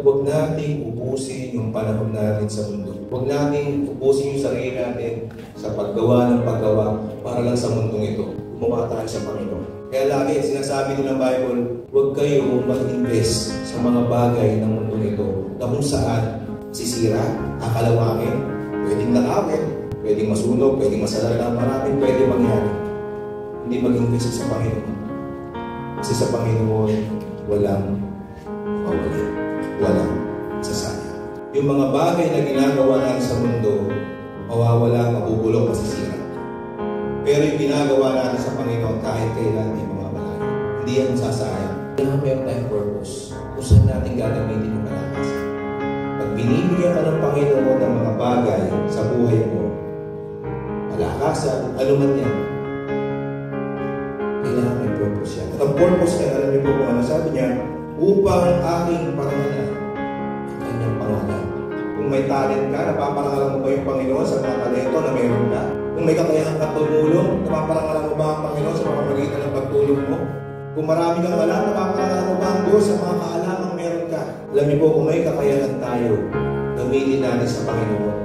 Huwag nating ubusin yung panahon natin sa mundo. Huwag nating ubusin yung sarili natin sa paggawa ng paggawa para lang sa mundong ito. Gumawa tayo sa Panginoon. Kaya lagi, sinasabi din ng Bible, huwag kayo mag-invest sa mga bagay ng mundong ito na kung saan sisira, kakalawakin, pwedeng nakawin, pwedeng masunog, pwedeng masalala, maraming pwedeng mangyari. Hindi mag-invest sa Panginoon. Kasi sa Panginoon, walang mawala. Walang sasaya. Yung mga bagay na ginagawa natin sa mundo, mawawala, mabubulok, masisira. Pero yung ginagawa natin sa Panginoon, kahit kailan hindi mamamalayo. Hindi yan sasayang. Kaya meron tayong purpose. Kung saan natin gagamitin yung kalakasan. Pag binibigyan ka ng Panginoon ng mga bagay sa buhay mo, kalakasan, ano man yan, kailangan may purpose yan. At ang purpose niya, alam niyo po kung ano sabi niya, upang aking pangalan ang kanyang pangalan. Kung may talent ka, napaparangalan mo ba yung Panginoon sa mga talento na mayroon ka? Kung may kakayahan ka tumulong, napaparangalan mo ba ang Panginoon sa mga magitan ng pagtulong mo? Kung marami kang alam, napaparangalan mo ba ang Diyos sa mga kaalamang meron ka? Alam niyo po, kung may kakayahan tayo, gamitin natin sa Panginoon.